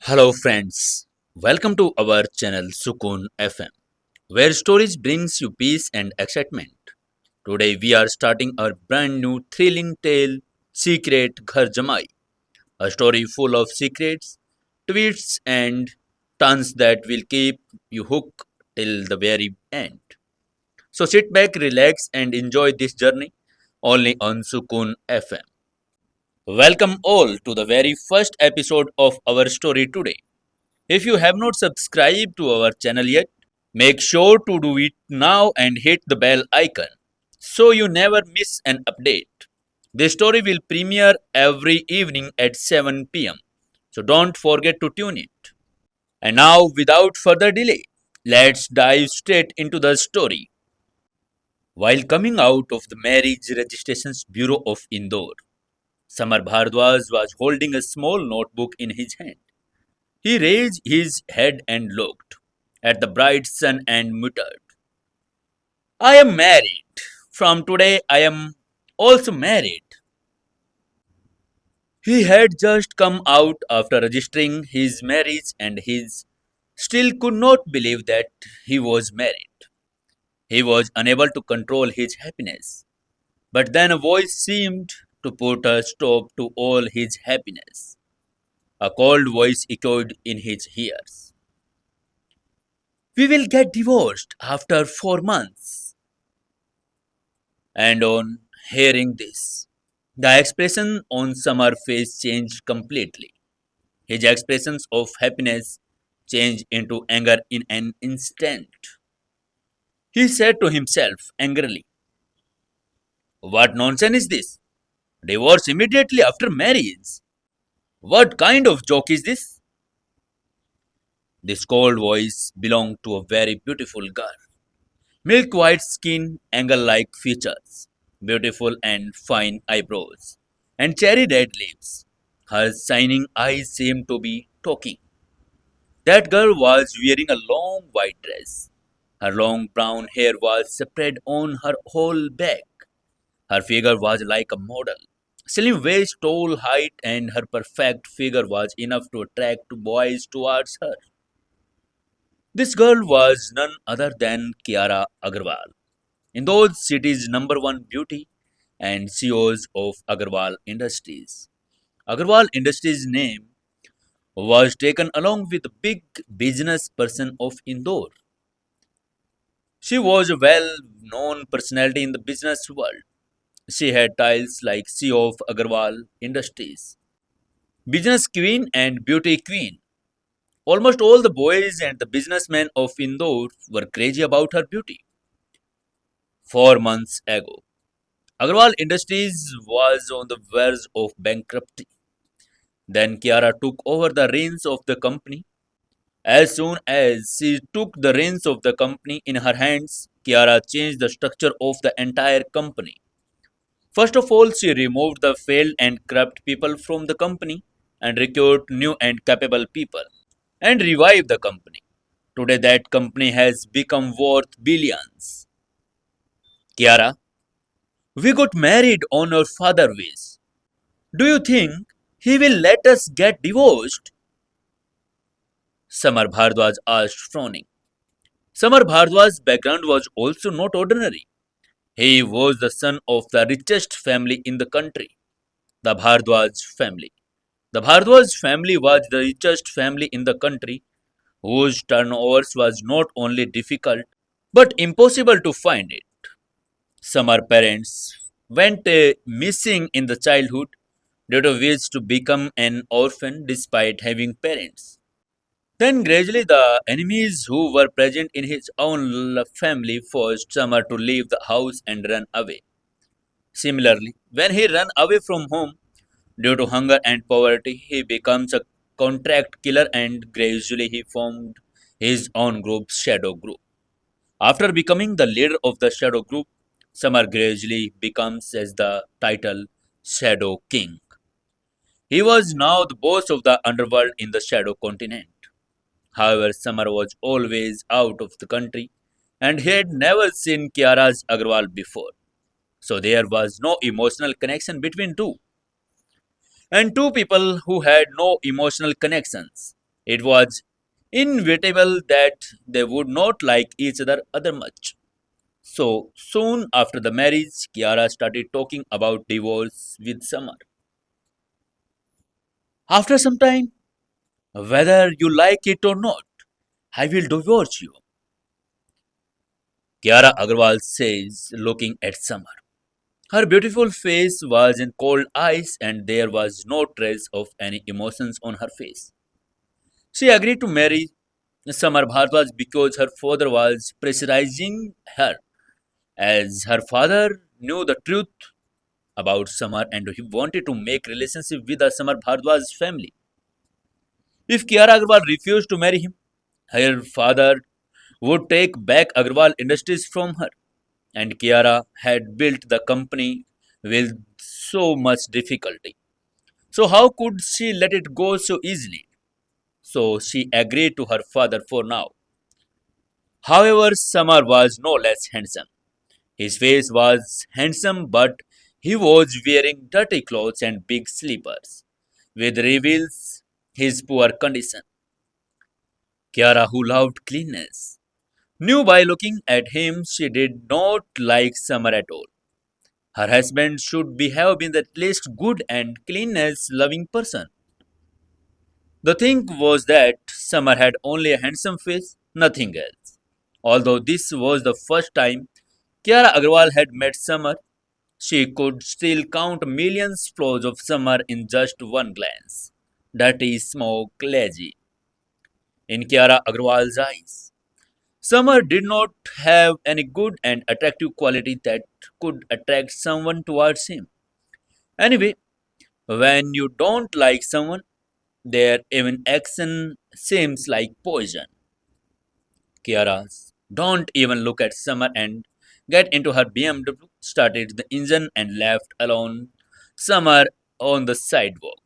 Hello friends, welcome to our channel Sukoon FM, where stories brings you peace and excitement. Today we are starting our brand new thrilling tale, Secret Ghar Jamai, a story full of secrets, twists and turns that will keep you hooked till the very end. So sit back, relax and enjoy this journey only on Sukoon FM. Welcome all to the very first episode of our story today. If you have not subscribed to our channel yet, make sure to do it now and hit the bell icon so you never miss an update. This story will premiere every evening at 7 p.m. So don't forget to tune it. And now, without further delay, let's dive straight into the story. While coming out of the Marriage Registrations Bureau of Indore, Samar Bhardwaj was holding a small notebook in his hand. He raised his head and looked at the bright sun and muttered, I am married. From today, I am also married. He had just come out after registering his marriage and he still could not believe that he was married. He was unable to control his happiness. But then a voice seemed to put a stop to all his happiness. A cold voice echoed in his ears. We will get divorced after 4 months. And on hearing this, the expression on Samar's face changed completely. His expressions of happiness changed into anger in an instant. He said to himself angrily, what nonsense is this? Divorce immediately after marriage? What kind of joke is this? This cold voice belonged to a very beautiful girl. Milk white skin, angle like features, beautiful and fine eyebrows, and cherry red lips. Her shining eyes seemed to be talking. That girl was wearing a long white dress. Her long brown hair was spread on her whole back. Her figure was like a model. Slim waist, tall height, and her perfect figure was enough to attract boys towards her. This girl was none other than Kiara Agarwal. In those cities' number one beauty and CEOs of Agarwal Industries. Agarwal Industries' name was taken along with a big business person of Indore. She was a well known personality in the business world. She had titles like CEO of Agarwal Industries, Business Queen, and Beauty Queen. Almost all the boys and the businessmen of Indore were crazy about her beauty. 4 months ago, Agarwal Industries was on the verge of bankruptcy. Then Kiara took over the reins of the company. As soon as she took the reins of the company in her hands, Kiara changed the structure of the entire company. First of all, she removed the failed and corrupt people from the company and recruited new and capable people and revived the company. Today, that company has become worth billions. Kiara, we got married on our father's wish. Do you think he will let us get divorced? Samar Bhardwaj asked, frowning. Samar Bhardwaj's background was also not ordinary. He was the son of the richest family in the country, the Bhardwaj family. The Bhardwaj family was the richest family in the country, whose turnovers was not only difficult but impossible to find it. Samar parents went missing in the childhood due to which to become an orphan despite having parents. Then gradually the enemies who were present in his own family forced Samar to leave the house and run away. Similarly, when he ran away from home due to hunger and poverty, he becomes a contract killer and gradually he formed his own group, Shadow Group. After becoming the leader of the Shadow Group, Samar gradually becomes as the title Shadow King. He was now the boss of the underworld in the Shadow continent. However, Samar was always out of the country and he had never seen Kiara's Agarwal before. So there was no emotional connection between two. And two people who had no emotional connections. It was inevitable that they would not like each other much. So soon after the marriage, Kiara started talking about divorce with Samar. After some time, whether you like it or not, I will divorce you, Kiara Agarwal says, looking at Samar. Her beautiful face was in cold ice and there was no trace of any emotions on her face. She agreed to marry Samar Bhardwaj because her father was pressurizing her, as her father knew the truth about Samar and he wanted to make relationship with the Samar Bhardwaj family. If Kiara Agarwal refused to marry him, her father would take back Agarwal Industries from her, and Kiara had built the company with so much difficulty. So how could she let it go so easily? So she agreed to her father for now. However, Samar was no less handsome. His face was handsome, but he was wearing dirty clothes and big slippers, which reveals his poor condition. Kiara, who loved cleanness, knew by looking at him she did not like Summer at all. Her husband should be have been at least good and cleanness loving person. The thing was that Summer had only a handsome face, nothing else. Although this was the first time Kiara Agarwal had met Summer, she could still count millions flaws of Summer in just one glance. Dirty, smoke, lazy. In Kiara Agarwal's eyes, Summer did not have any good and attractive quality that could attract someone towards him. Anyway, when you don't like someone, their even action seems like poison. Kiara, don't even look at Summer and get into her BMW, started the engine and left alone Summer on the sidewalk.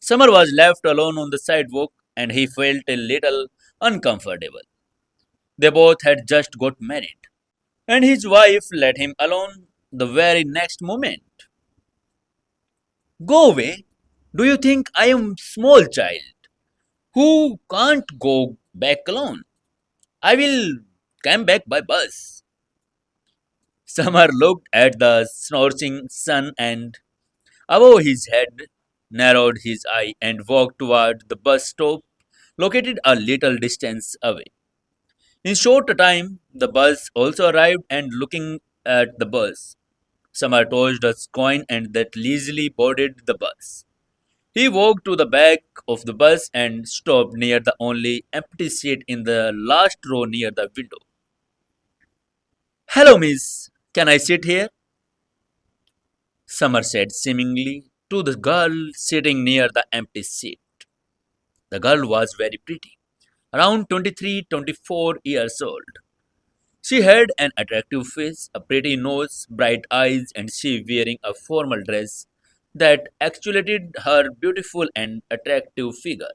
Summer was left alone on the sidewalk and he felt a little uncomfortable. They both had just got married, and his wife let him alone the very next moment. Go away. Do you think I am small child who can't go back alone? I will come back by bus. Samar looked at the scorching sun and above his head narrowed his eye and walked toward the bus stop located a little distance away. In short time, the bus also arrived and looking at the bus, Samar tossed a coin and that leisurely boarded the bus. He walked to the back of the bus and stopped near the only empty seat in the last row near the window. Hello, miss. Can I sit here? Summer said seemingly to the girl sitting near the empty seat. The girl was very pretty, around 23, 24 years old. She had an attractive face, a pretty nose, bright eyes, and she wearing a formal dress that accentuated her beautiful and attractive figure.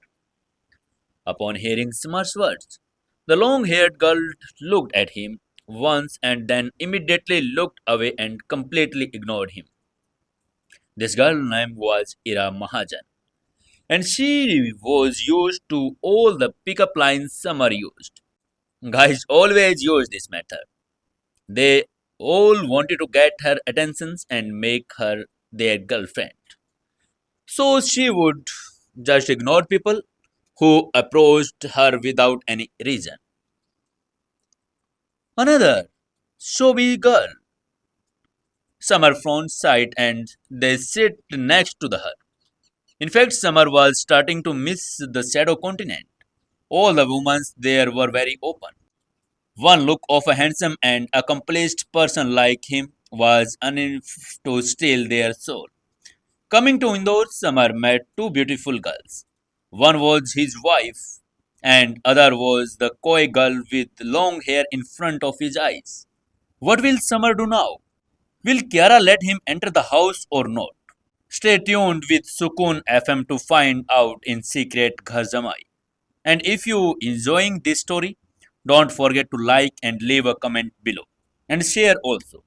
Upon hearing Smart's words, the long-haired girl looked at him once and then immediately looked away and completely ignored him. This girl's name was Ira Mahajan, and she was used to all the pickup lines Summer used. Guys always use this method. They all wanted to get her attentions and make her their girlfriend. So she would just ignore people who approached her without any reason. Another showy girl, Summer front sight and they sit next to her. In fact, Summer was starting to miss the shadow continent. All the women there were very open. One look of a handsome and accomplished person like him was enough to steal their soul. Coming to Indore, Samar met two beautiful girls. One was his wife, and other was the coy girl with long hair in front of his eyes. What will Samar do now? Will Kiara let him enter the house or not? Stay tuned with Sukoon FM to find out in secret Ghar Jamai. And if you enjoying this story, don't forget to like and leave a comment below and share also.